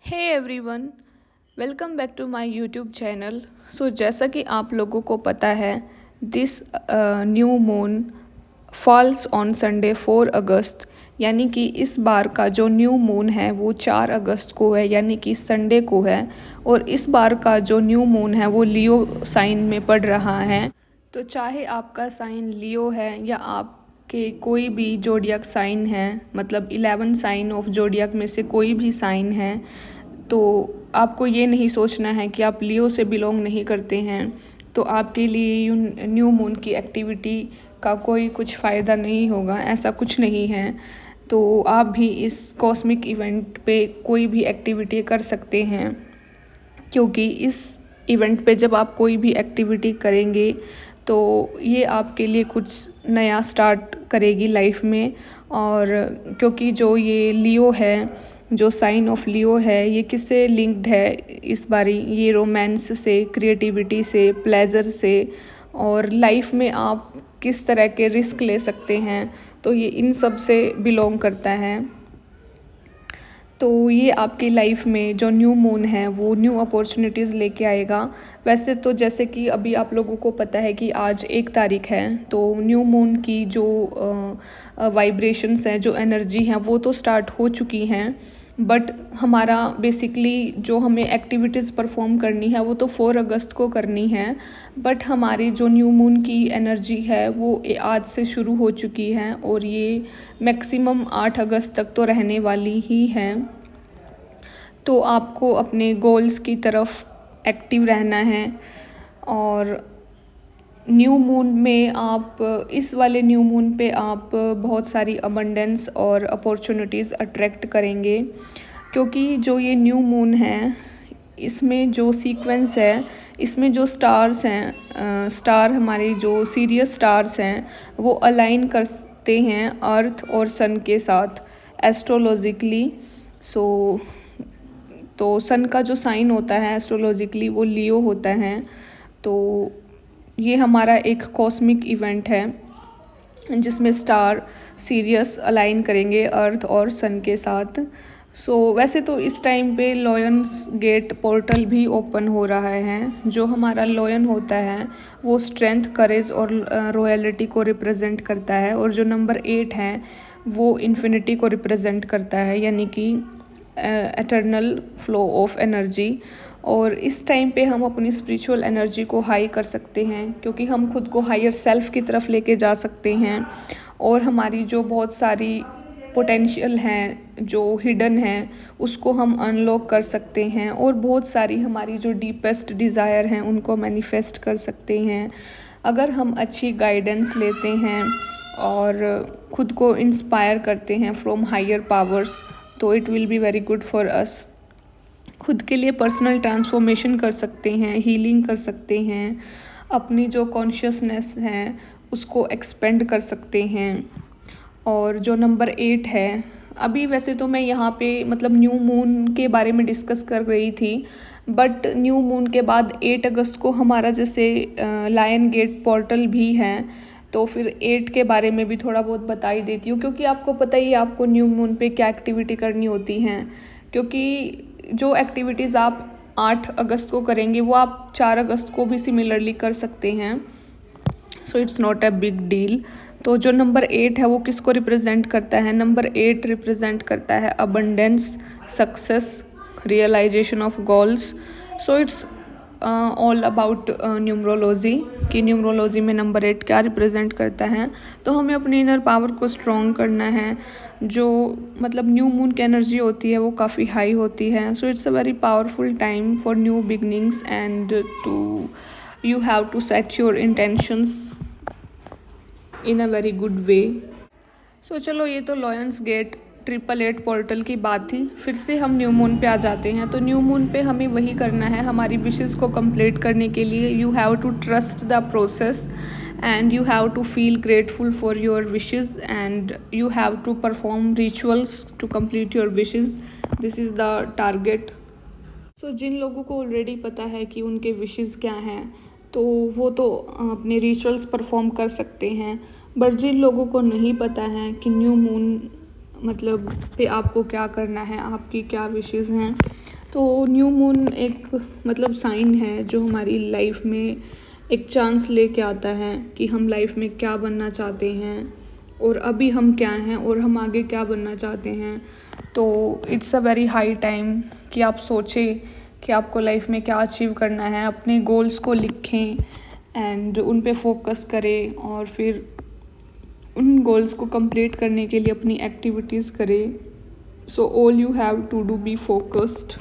Hey everyone, welcome back to my YouTube channel. जैसा कि आप लोगों को पता है, this new moon falls on Sunday 4 अगस्त, यानी कि इस बार का जो न्यू मून है वो 4 अगस्त को है, यानी कि संडे को है। और इस बार का जो न्यू मून है वो लियो साइन में पड़ रहा है। तो चाहे आपका साइन लियो है या आपके कोई भी जोडियक साइन है, मतलब 11 साइन ऑफ जोडियक में से कोई भी साइन है, तो आपको ये नहीं सोचना है कि आप लियो से बिलोंग नहीं करते हैं तो आपके लिए न्यू मून की एक्टिविटी का कोई कुछ फ़ायदा नहीं होगा। ऐसा कुछ नहीं है। तो आप भी इस कॉस्मिक इवेंट पे कोई भी एक्टिविटी कर सकते हैं, क्योंकि इस इवेंट पे जब आप कोई भी एक्टिविटी करेंगे तो ये आपके लिए कुछ नया स्टार्ट करेगी लाइफ में। और क्योंकि जो ये लियो है, जो साइन ऑफ लियो है, ये किससे लिंक्ड है इस बारी? ये रोमांस से, क्रिएटिविटी से, प्लेजर से, और लाइफ में आप किस तरह के रिस्क ले सकते हैं, तो ये इन सब से बिलोंग करता है। तो ये आपकी लाइफ में जो न्यू मून है वो न्यू अपॉर्चुनिटीज़ लेके आएगा। वैसे तो जैसे कि अभी आप लोगों को पता है कि आज 1 तारीख है, तो न्यू मून की जो वाइब्रेशंस हैं, जो एनर्जी हैं, वो तो स्टार्ट हो चुकी हैं। बट हमारा बेसिकली जो हमें एक्टिविटीज़ परफॉर्म करनी है वो तो 4 अगस्त को करनी है। बट हमारी जो न्यू मून की एनर्जी है वो आज से शुरू हो चुकी है और ये मैक्सिमम 8 अगस्त तक तो रहने वाली ही है। तो आपको अपने गोल्स की तरफ एक्टिव रहना है। और न्यू मून में आप, इस वाले न्यू मून पे आप बहुत सारी अबंडेंस और अपॉर्चुनिटीज़ अट्रैक्ट करेंगे, क्योंकि जो ये न्यू मून है इसमें जो सीक्वेंस है, इसमें जो स्टार्स हैं, स्टार हमारे जो सीरियस स्टार्स हैं वो अलाइन करते हैं अर्थ और सन के साथ एस्ट्रोलॉजिकली। तो सन का जो साइन होता है एस्ट्रोलॉजिकली वो लियो होता है। तो ये हमारा एक कॉस्मिक इवेंट है जिसमें स्टार सीरियस अलाइन करेंगे अर्थ और सन के साथ। वैसे तो इस टाइम पे लॉयंस गेट पोर्टल भी ओपन हो रहा है। जो हमारा लॉयन होता है वो स्ट्रेंथ, करेज और रॉयलिटी को रिप्रेजेंट करता है, और जो नंबर 8 है वो इन्फिनिटी को रिप्रेजेंट करता है, यानी कि एटर्नल फ्लो ऑफ एनर्जी। और इस टाइम पे हम अपनी स्पिरिचुअल एनर्जी को हाई कर सकते हैं, क्योंकि हम खुद को हायर सेल्फ की तरफ लेके जा सकते हैं, और हमारी जो बहुत सारी पोटेंशियल हैं जो हिडन हैं उसको हम अनलॉक कर सकते हैं, और बहुत सारी हमारी जो डीपेस्ट डिज़ायर हैं उनको मैनिफेस्ट कर सकते हैं अगर हम अच्छी गाइडेंस लेते हैं और खुद को इंस्पायर करते हैं फ्रॉम हायर पावर्स। तो it will be very good for us. खुद के लिए पर्सनल ट्रांसफॉर्मेशन कर सकते हैं, हीलिंग कर सकते हैं, अपनी जो कॉन्शियसनेस है उसको एक्सपेंड कर सकते हैं। और जो नंबर 8 है, अभी वैसे तो मैं यहाँ पे मतलब न्यू मून के बारे में डिस्कस कर रही थी, बट न्यू मून के बाद 8 अगस्त को हमारा जैसे लायन गेट पोर्टल भी है, तो फिर 8 के बारे में भी थोड़ा बहुत बता ही देती हूँ, क्योंकि आपको पता ही है आपको न्यू मून पे क्या एक्टिविटी करनी होती हैं। क्योंकि जो एक्टिविटीज़ आप 8 अगस्त को करेंगे वो आप 4 अगस्त को भी सिमिलरली कर सकते हैं। It's not a big deal. तो जो नंबर 8 है वो किसको रिप्रेजेंट करता है? नंबर 8 रिप्रेजेंट करता है abundance, success, realization of goals. It's all about numerology, कि न्यूमरोलॉजी में नंबर 8 क्या रिप्रेजेंट करता है। तो हमें अपनी इनर पावर को स्ट्रॉन्ग करना है। जो मतलब न्यू मून की एनर्जी होती है वो काफ़ी हाई होती है। It's a very powerful time for new beginnings and you have to set your intentions in a very good way। चलो, ये तो लॉयंस गेट 888 पोर्टल की बात थी। फिर से हम न्यू मून पे आ जाते हैं। तो न्यू मून पे हमें वही करना है, हमारी विशेस को कंप्लीट करने के लिए you have to trust the process and you have to feel grateful for your wishes and you have to perform rituals to complete your wishes. This is the target. जिन लोगों को already पता है कि उनके विशेस क्या हैं तो वो तो अपने रिचुअल्स परफॉर्म कर सकते हैं, बट जिन लोगों को नहीं पता है कि न्यू मून मतलब पे आपको क्या करना है, आपकी क्या विशेस हैं, तो न्यू मून एक मतलब साइन है जो हमारी लाइफ में एक चांस लेके आता है कि हम लाइफ में क्या बनना चाहते हैं और अभी हम क्या हैं और हम आगे क्या बनना चाहते हैं। तो it's a very high time कि आप सोचें कि आपको लाइफ में क्या अचीव करना है, अपने गोल्स को लिखें एंड उन पे फोकस करें और फिर उन गोल्स को कंप्लीट करने के लिए अपनी एक्टिविटीज़ करें। So all you have to do be focused.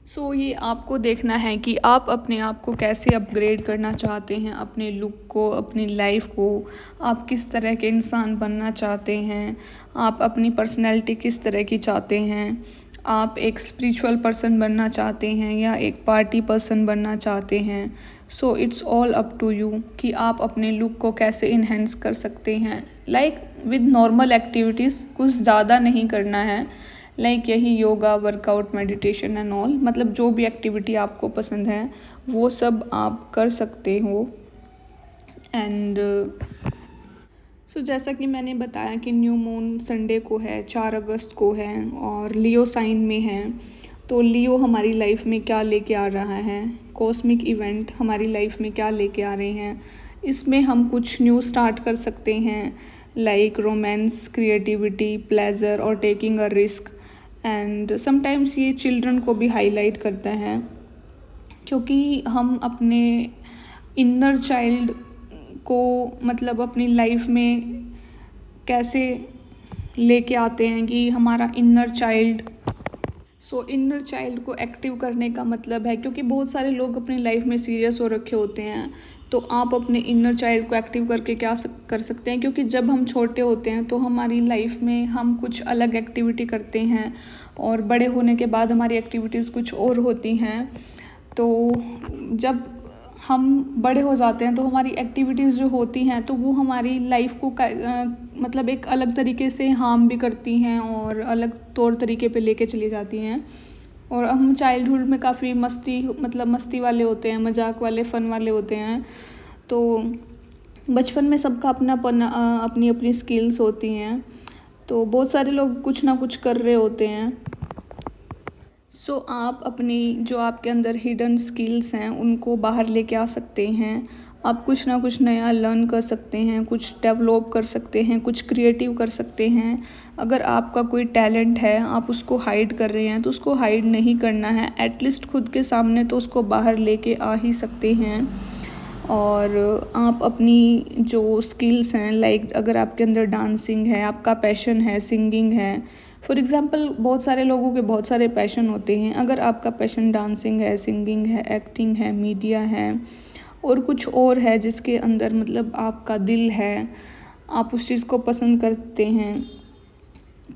So ये आपको देखना है कि आप अपने आप को कैसे अपग्रेड करना चाहते हैं, अपने लुक को, अपनी लाइफ को, आप किस तरह के इंसान बनना चाहते हैं, आप अपनी पर्सनैलिटी किस तरह की चाहते हैं, आप एक स्पिरिचुअल पर्सन बनना चाहते हैं या एक पार्टी पर्सन बनना चाहते हैं। So it's all up to you कि आप अपने लुक को कैसे इन्हेंस कर सकते हैं। लाइक विद नॉर्मल एक्टिविटीज़, कुछ ज़्यादा नहीं करना है। लाइक यही yoga, workout, meditation and all, मतलब जो भी एक्टिविटी आपको पसंद है वो सब आप कर सकते हो। एंड सो जैसा कि मैंने बताया कि न्यू मून संडे को है, 4 अगस्त को है और लियो साइन में है। तो लियो हमारी लाइफ में क्या लेके आ रहा है, कॉस्मिक इवेंट हमारी लाइफ में क्या लेके आ रहे हैं, इसमें हम कुछ न्यू स्टार्ट कर सकते हैं। लाइक रोमांस, क्रिएटिविटी, प्लेजर और taking a risk. And sometimes ये चिल्ड्रन को भी हाईलाइट करता है क्योंकि हम अपने इनर चाइल्ड को मतलब अपनी लाइफ में कैसे लेके आते हैं कि हमारा इनर चाइल्ड। सो इनर चाइल्ड को एक्टिव करने का मतलब है, क्योंकि बहुत सारे लोग अपनी लाइफ में सीरियस हो रखे होते हैं, तो आप अपने इनर चाइल्ड को एक्टिव करके क्या कर सकते हैं, क्योंकि जब हम छोटे होते हैं तो हमारी लाइफ में हम कुछ अलग एक्टिविटी करते हैं और बड़े होने के बाद हमारी एक्टिविटीज़ कुछ और होती हैं। तो जब हम बड़े हो जाते हैं तो हमारी एक्टिविटीज़ जो होती हैं तो वो हमारी लाइफ को मतलब एक अलग तरीके से हार्म भी करती हैं और अलग तौर तरीके पे लेके चली जाती हैं। और हम चाइल्डहुड में काफ़ी मस्ती वाले होते हैं, मजाक वाले, फ़न वाले होते हैं। तो बचपन में सबका अपनी अपनी स्किल्स होती हैं, तो बहुत सारे लोग कुछ ना कुछ कर रहे होते हैं। सो आप अपनी जो आपके अंदर हिडन स्किल्स हैं उनको बाहर लेके आ सकते हैं। आप कुछ ना कुछ नया लर्न कर सकते हैं, कुछ डेवलप कर सकते हैं, कुछ क्रिएटिव कर सकते हैं। अगर आपका कोई टैलेंट है, आप उसको हाइड कर रहे हैं तो उसको हाइड नहीं करना है, एटलीस्ट खुद के सामने तो उसको बाहर लेके आ ही सकते हैं। और आप अपनी जो स्किल्स हैं, लाइक अगर आपके अंदर डांसिंग है, आपका पैशन है, सिंगिंग है, फॉर एग्ज़ाम्पल बहुत सारे लोगों के बहुत सारे पैशन होते हैं। अगर आपका पैशन डांसिंग है, सिंगिंग है, एक्टिंग है, मीडिया है और कुछ और है जिसके अंदर मतलब आपका दिल है, आप उस चीज़ को पसंद करते हैं,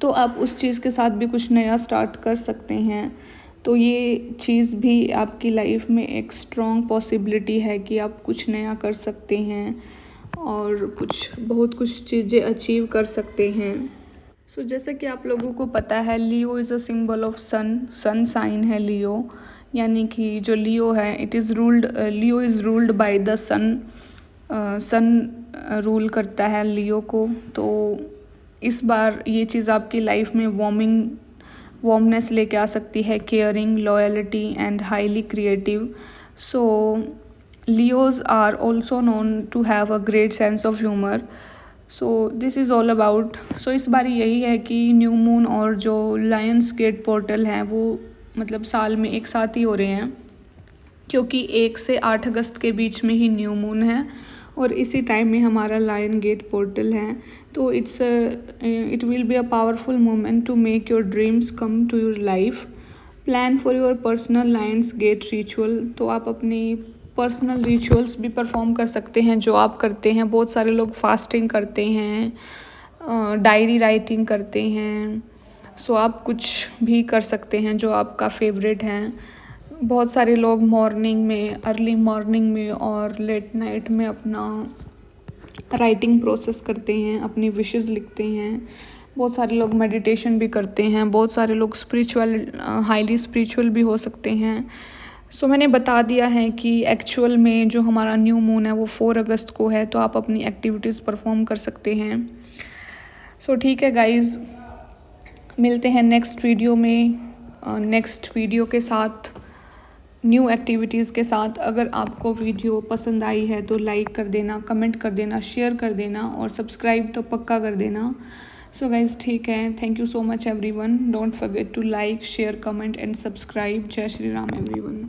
तो आप उस चीज़ के साथ भी कुछ नया स्टार्ट कर सकते हैं। तो ये चीज़ भी आपकी लाइफ में एक स्ट्रॉन्ग पॉसिबिलिटी है कि आप कुछ नया कर सकते हैं और बहुत कुछ चीज़ें अचीव कर सकते हैं। सो जैसा कि आप लोगों को पता है, Leo is a symbol of sun sign है लियो, यानी कि जो लियो है Leo is ruled by the sun. Sun rule करता है लियो को। तो इस बार ये चीज़ आपकी लाइफ में वार्मनेस लेके आ सकती है, caring, loyalty and highly creative. So Leos are also known to have a great sense of humour. So this is all about. So इस बार यही है कि न्यू मून और जो लायंस गेट पोर्टल हैं वो मतलब साल में एक साथ ही हो रहे हैं, क्योंकि 1 से 8 अगस्त के बीच में ही न्यू मून है और इसी टाइम में हमारा लायन गेट पोर्टल है। तो it will be a powerful moment to make your dreams come to your life. Plan for your personal lions gate ritual. तो आप अपनी पर्सनल रिचुअल्स भी परफॉर्म कर सकते हैं जो आप करते हैं। बहुत सारे लोग फास्टिंग करते हैं, डायरी राइटिंग करते हैं। सो आप कुछ भी कर सकते हैं जो आपका फेवरेट है। बहुत सारे लोग अर्ली मॉर्निंग में और लेट नाइट में अपना राइटिंग प्रोसेस करते हैं, अपनी विशेस लिखते हैं। बहुत सारे लोग मेडिटेशन भी करते हैं, बहुत सारे लोग हाईली स्पिरिचुअल भी हो सकते हैं। सो मैंने बता दिया है कि एक्चुअल में जो हमारा न्यू मून है वो 4 अगस्त को है, तो आप अपनी एक्टिविटीज़ परफॉर्म कर सकते हैं। सो ठीक है गाइज़, मिलते हैं नेक्स्ट वीडियो में नेक्स्ट वीडियो के साथ, न्यू एक्टिविटीज़ के साथ। अगर आपको वीडियो पसंद आई है तो लाइक कर देना, कमेंट कर देना, शेयर कर देना और सब्सक्राइब तो पक्का कर देना। सो गाइज ठीक है, thank you so much everyone. Don't forget to like, share, comment and subscribe. जय श्री राम एवरीवन।